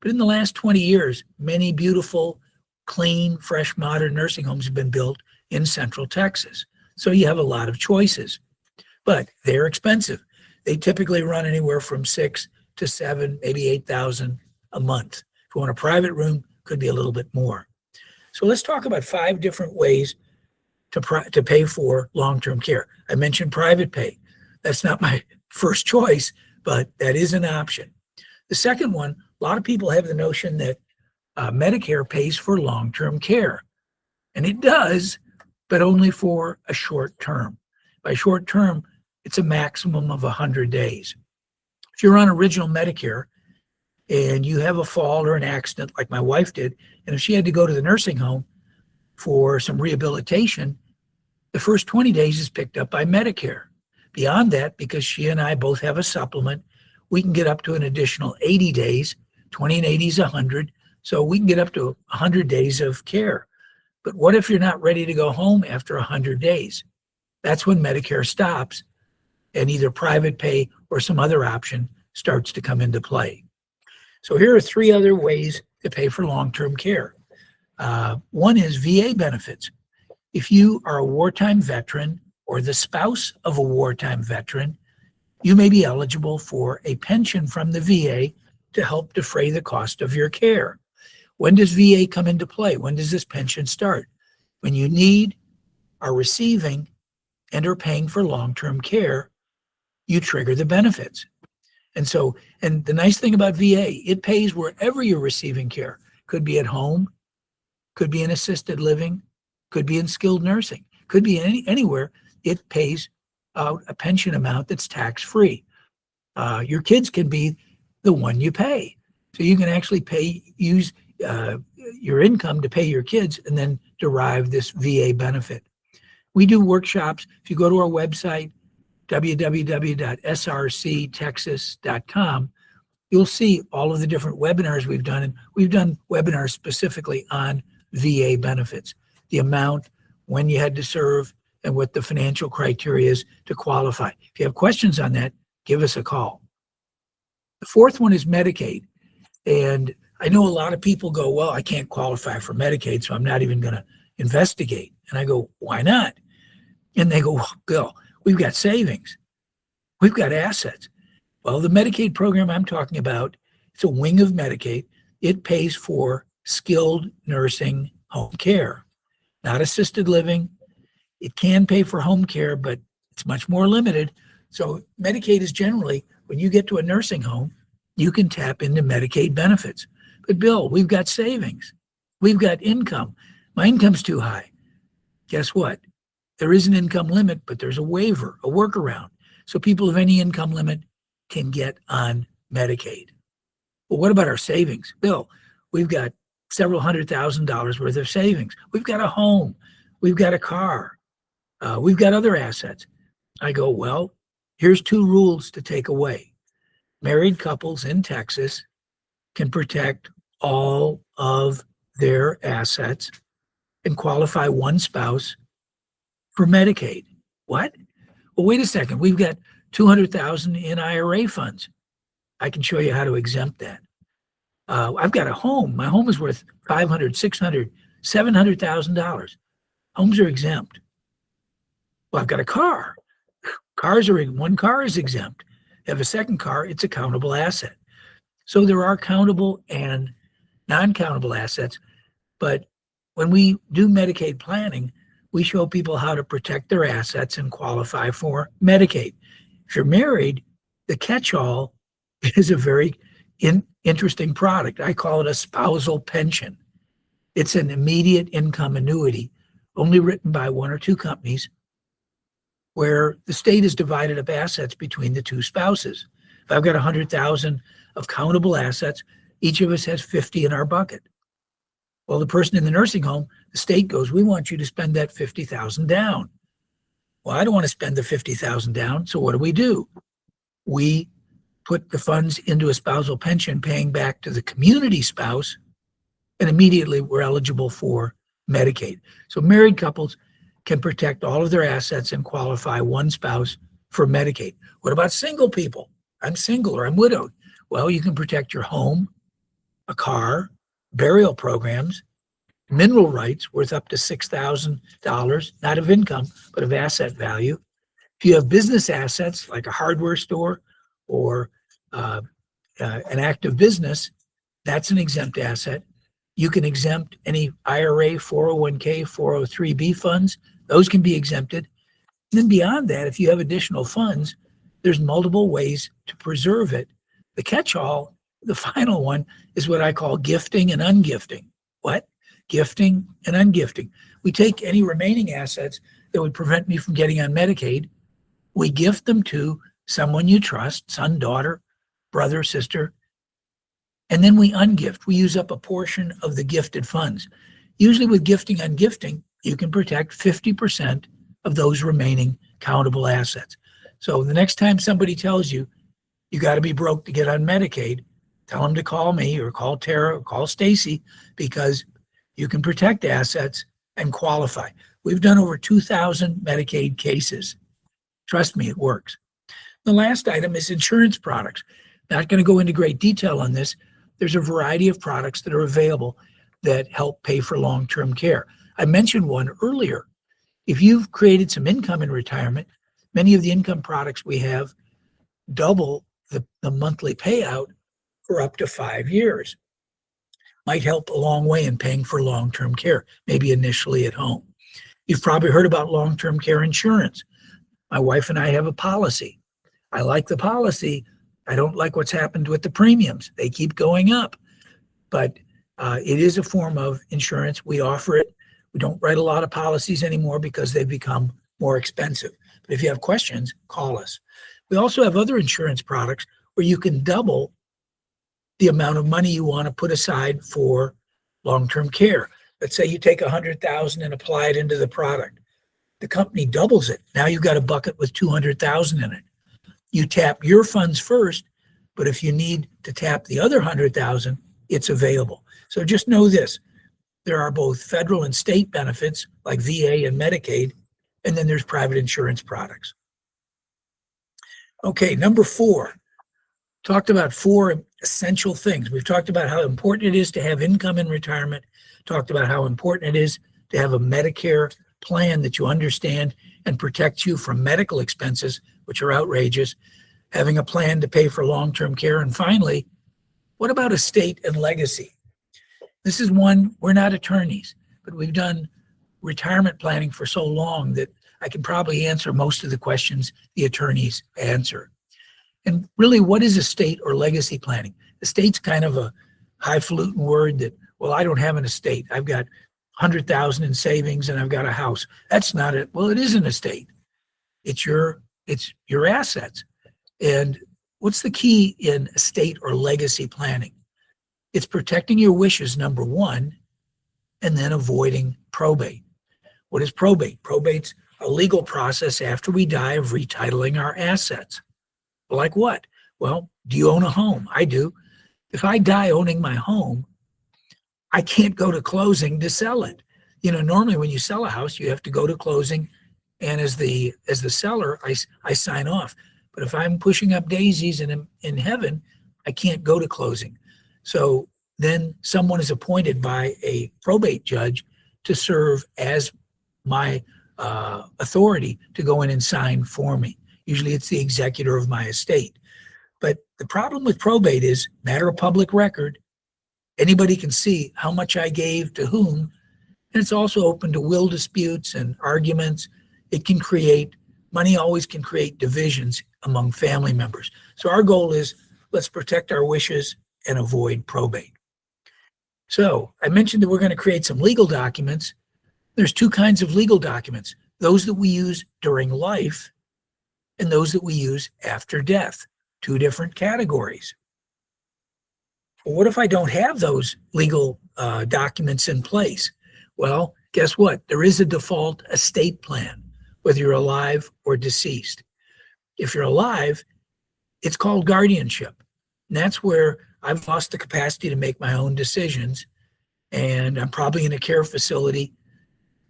but in the last 20 years, many beautiful, clean, fresh, modern nursing homes have been built in Central Texas. So you have a lot of choices, but they're expensive. They typically run anywhere from 6 to 7, maybe 8,000 a month. If you want a private room, could be a little bit more. So let's talk about 5 different ways to pay for long-term care. I mentioned private pay. That's not my first choice, but that is an option. The second one, a lot of people have the notion that Medicare pays for long-term care. And it does, but only for a short term. By short term, it's a maximum of 100 days. If you're on original Medicare and you have a fall or an accident like my wife did, and if she had to go to the nursing home for some rehabilitation, the first 20 days is picked up by Medicare. Beyond that, because she and I both have a supplement, we can get up to an additional 80 days. 20 and 80 is 100. So we can get up to 100 days of care. But what if you're not ready to go home after 100 days? That's when Medicare stops and either private pay or some other option starts to come into play. So here are 3 other ways to pay for long-term care. One is VA benefits. If you are a wartime veteran or the spouse of a wartime veteran, you may be eligible for a pension from the VA to help defray the cost of your care. When does VA come into play? When does this pension start? When you need, are receiving, and are paying for long-term care, you trigger the benefits. And the nice thing about VA, it pays wherever you're receiving care. Could be at home, could be in assisted living, could be in skilled nursing, could be anywhere. It pays out a pension amount that's tax-free. Your kids can be the one you pay. So you can actually use your income to pay your kids and then derive this VA benefit. We do workshops. If you go to our website, www.srctexas.com, you'll see all of the different webinars we've done. And we've done webinars specifically on VA benefits, the amount, when you had to serve, and what the financial criteria is to qualify. If you have questions on that, give us a call. The fourth one is Medicaid. And I know a lot of people go, well, I can't qualify for Medicaid, so I'm not even going to investigate. And I go, why not? And they go, well, Bill, we've got savings. We've got assets. Well, the Medicaid program I'm talking about, it's a wing of Medicaid. It pays for skilled nursing home care, not assisted living. It can pay for home care, but it's much more limited. So Medicaid is generally, when you get to a nursing home, you can tap into Medicaid benefits. But Bill, we've got savings. We've got income. My income's too high. Guess what? There is an income limit, but there's a waiver, a workaround. So people of any income limit can get on Medicaid. Well, what about our savings? Bill, we've got several $100,000 worth of savings. We've got a home. We've got a car. We've got other assets. I go, well, here's 2 rules to take away. Married couples in Texas can protect all of their assets and qualify one spouse for Medicaid. What? Well, wait a second. We've got $200,000 in IRA funds. I can show you how to exempt that. I've got a home. My home is worth $500,000, $600,000, $700,000. Homes are exempt. Well, I've got a car. One car is exempt. You have a second car, it's a countable asset. So there are countable and non-countable assets. But when we do Medicaid planning, we show people how to protect their assets and qualify for Medicaid. If you're married, the catch-all is a very interesting product. I call it a spousal pension. It's an immediate income annuity, only written by 1 or 2 companies, where the state has divided up assets between the 2 spouses. If I've got 100,000 of countable assets, each of us has 50 in our bucket. Well, the person in the nursing home, the state goes, we want you to spend that 50,000 down. Well, I don't want to spend the 50,000 down. So what do? We put the funds into a spousal pension, paying back to the community spouse, and immediately we're eligible for Medicaid. So married couples can protect all of their assets and qualify one spouse for Medicaid. What about single people? I'm single or I'm widowed. Well, you can protect your home, a car, burial programs, mineral rights worth up to $6,000, not of income, but of asset value. If you have business assets like a hardware store or an active business, that's an exempt asset. You can exempt any IRA, 401k, 403b funds. Those can be exempted. And then beyond that, if you have additional funds, there's multiple ways to preserve it. The catch-all, the final one, is what I call gifting and ungifting. What? Gifting and ungifting. We take any remaining assets that would prevent me from getting on Medicaid, we gift them to someone you trust, son, daughter, brother, sister, and then we ungift. We use up a portion of the gifted funds. Usually with gifting and ungifting, you can protect 50% of those remaining countable assets. So the next time somebody tells you, you got to be broke to get on Medicaid, tell them to call me or call Tara or call Stacy, because you can protect assets and qualify. We've done over 2,000 Medicaid cases. Trust me, it works. The last item is insurance products. Not going to go into great detail on this. There's a variety of products that are available that help pay for long-term care. I mentioned one earlier. If you've created some income in retirement, many of the income products we have double the monthly payout for up to 5 years. Might help a long way in paying for long-term care, maybe initially at home. You've probably heard about long-term care insurance. My wife and I have a policy. I like the policy. I don't like what's happened with the premiums. They keep going up. But it is a form of insurance. We offer it. We don't write a lot of policies anymore because they've become more expensive. But if you have questions, call us. We also have other insurance products where you can double the amount of money you want to put aside for long-term care. Let's say you take $100,000 and apply it into the product. The company doubles it. Now you've got a bucket with $200,000 in it. You tap your funds first, but if you need to tap the other $100,000, it's available. So just know this. There are both federal and state benefits like VA and Medicaid, And then there's private insurance products. Okay, number 4, talked about 4 essential things. We've talked about how important it is to have income in retirement, talked about how important it is to have a Medicare plan that you understand and protects you from medical expenses, which are outrageous, having a plan to pay for long-term care. And finally, what about estate and legacy? This is one, we're not attorneys, but we've done retirement planning for so long that I can probably answer most of the questions the attorneys answer. And really, what is estate or legacy planning? Estate's kind of a highfalutin word that, well, I don't have an estate. I've got 100,000 in savings and I've got a house. That's not it. Well, it is an estate. It's your assets. And what's the key in estate or legacy planning? It's protecting your wishes, number 1, and then avoiding probate. What is probate? Probate's a legal process after we die of retitling our assets. Like what? Well, do you own a home? I do. If I die owning my home, I can't go to closing to sell it. Normally when you sell a house, you have to go to closing, and as the seller, I sign off. But if I'm pushing up daisies in heaven, I can't go to closing. So then someone is appointed by a probate judge to serve as my authority to go in and sign for me. Usually it's the executor of my estate. But the problem with probate is matter of public record. Anybody can see how much I gave to whom. And it's also open to will disputes and arguments. Money always can create divisions among family members. So our goal is, let's protect our wishes and avoid probate. So I mentioned that we're going to create some legal documents. There's 2 kinds of legal documents, those that we use during life and those that we use after death, 2 different categories. Well, what if I don't have those legal documents in place? Well, guess what? There is a default estate plan, whether you're alive or deceased. If you're alive, it's called guardianship. And that's where I've lost the capacity to make my own decisions, and I'm probably in a care facility.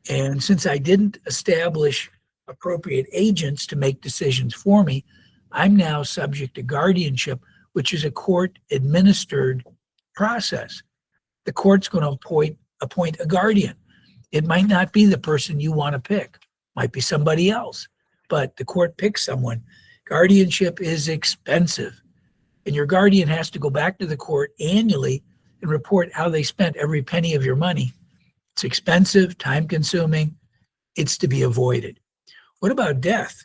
And since I didn't establish appropriate agents to make decisions for me, I'm now subject to guardianship, which is a court-administered process. The court's going to appoint a guardian. It might not be the person you want to pick. Might be somebody else, but the court picks someone. Guardianship is expensive, and your guardian has to go back to the court annually and report how they spent every penny of your money. It's expensive, time-consuming. It's to be avoided. What about death?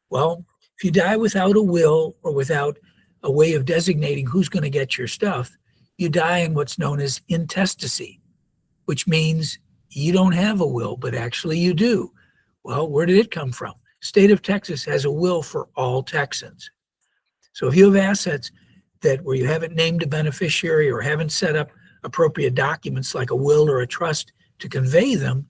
Well, if you die without a will or without a way of designating who's going to get your stuff, you die in what's known as intestacy, which means you don't have a will, but actually you do. Well, where did it come from? The state of Texas has a will for all Texans. So if you have assets where you haven't named a beneficiary or haven't set up appropriate documents like a will or a trust to convey them,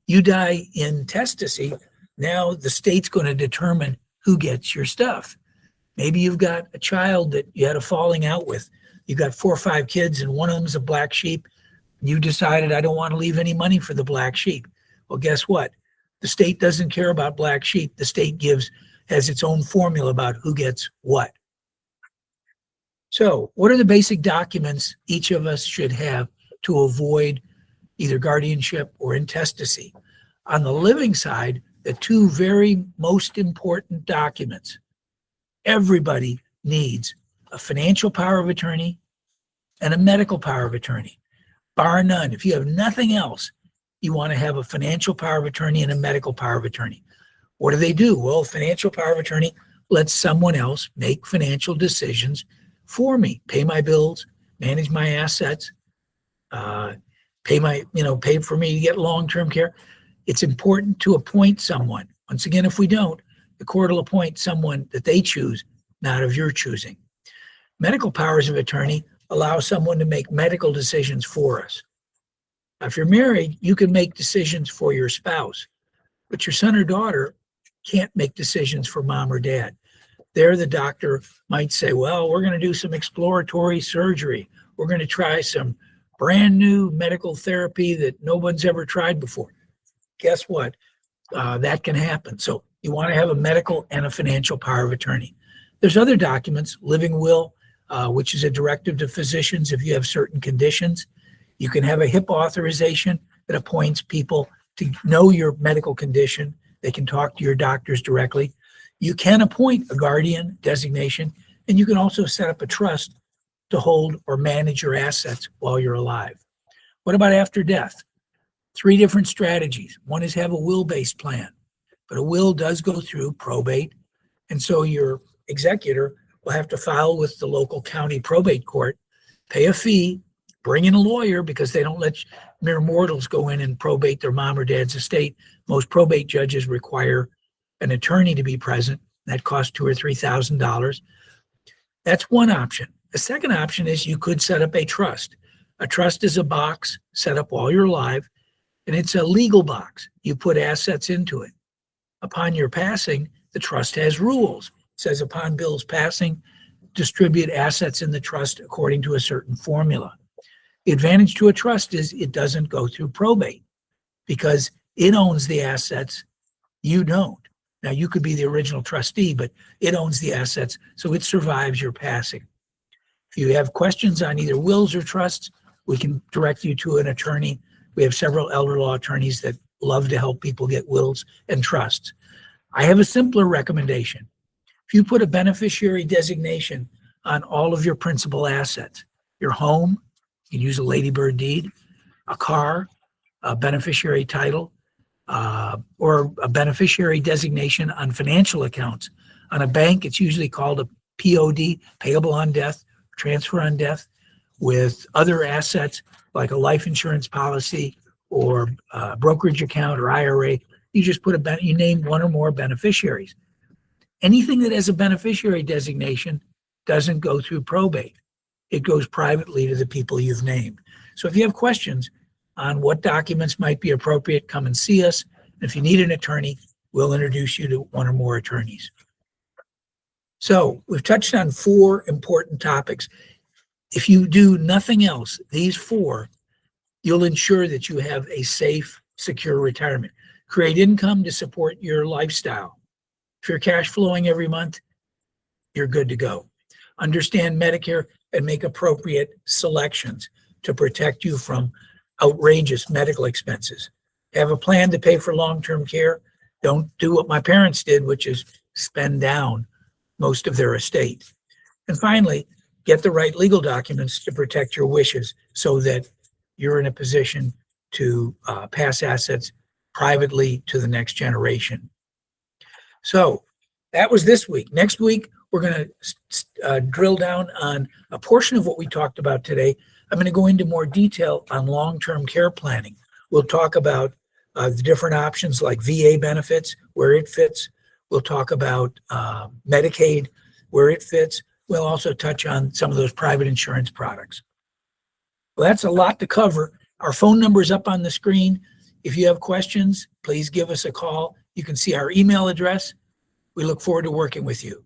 you die in intestacy. Now the state's going to determine who gets your stuff. Maybe you've got a child that you had a falling out with. You've got 4 or 5 kids and one of them's a black sheep. You decided, I don't want to leave any money for the black sheep. Well, guess what? The state doesn't care about black sheep. The state has its own formula about who gets what. So what are the basic documents each of us should have to avoid either guardianship or intestacy? On the living side, the 2 very most important documents. Everybody needs a financial power of attorney and a medical power of attorney, bar none. If you have nothing else, you want to have a financial power of attorney and a medical power of attorney. What do? Well, financial power of attorney lets someone else make financial decisions for me, pay my bills, manage my assets, pay for me to get long-term care. It's important to appoint someone. Once again, if we don't, the court will appoint someone that they choose, not of your choosing. Medical powers of attorney allow someone to make medical decisions for us. If you're married, you can make decisions for your spouse, but your son or daughter can't make decisions for mom or dad. There, the doctor might say, well, we're going to do some exploratory surgery. We're going to try some brand new medical therapy that no one's ever tried before. Guess what? that can happen. So you want to have a medical and a financial power of attorney. There's other documents, living will, which is a directive to physicians if you have certain conditions. You can have a HIPAA authorization that appoints people to know your medical condition. They can talk to your doctors directly. You can appoint a guardian designation, and you can also set up a trust to hold or manage your assets while you're alive. What about after death? 3 different strategies. One is have a will-based plan, but a will does go through probate, and so your executor will have to file with the local county probate court, pay a fee, bring in a lawyer because they don't let mere mortals go in and probate their mom or dad's estate. Most probate judges require an attorney to be present. That costs $2,000 or $3,000. That's one option. The second option is you could set up a trust. A trust is a box set up while you're alive, and it's a legal box. You put assets into it. Upon your passing, the trust has rules. It says upon Bill's passing, distribute assets in the trust according to a certain formula. The advantage to a trust is it doesn't go through probate because it owns the assets, you don't. Now, you could be the original trustee, but it owns the assets, so it survives your passing. If you have questions on either wills or trusts, we can direct you to an attorney. We have several elder law attorneys that love to help people get wills and trusts. I have a simpler recommendation. If you put a beneficiary designation on all of your principal assets, your home, you can use a ladybird deed, a car, a beneficiary title, or a beneficiary designation on financial accounts. On a bank, it's usually called a POD, payable on death, transfer on death. With other assets like a life insurance policy or a brokerage account or IRA, you just put you name one or more beneficiaries. Anything that has a beneficiary designation doesn't go through probate. It goes privately to the people you've named. So if you have questions on what documents might be appropriate, come and see us. And if you need an attorney, we'll introduce you to one or more attorneys. So we've touched on 4 important topics. If you do nothing else, these 4, you'll ensure that you have a safe, secure retirement. Create income to support your lifestyle. If you're cash flowing every month, you're good to go. Understand Medicare and make appropriate selections to protect you from outrageous medical expenses. Have a plan to pay for long-term care. Don't do what my parents did, which is spend down most of their estate. And finally, get the right legal documents to protect your wishes so that you're in a position to pass assets privately to the next generation. So that was this week. Next week, we're going to drill down on a portion of what we talked about today. I'm going to go into more detail on long-term care planning. We'll talk about the different options like VA benefits, where it fits. We'll talk about Medicaid, where it fits. We'll also touch on some of those private insurance products. Well, that's a lot to cover. Our phone number is up on the screen. If you have questions, please give us a call. You can see our email address. We look forward to working with you.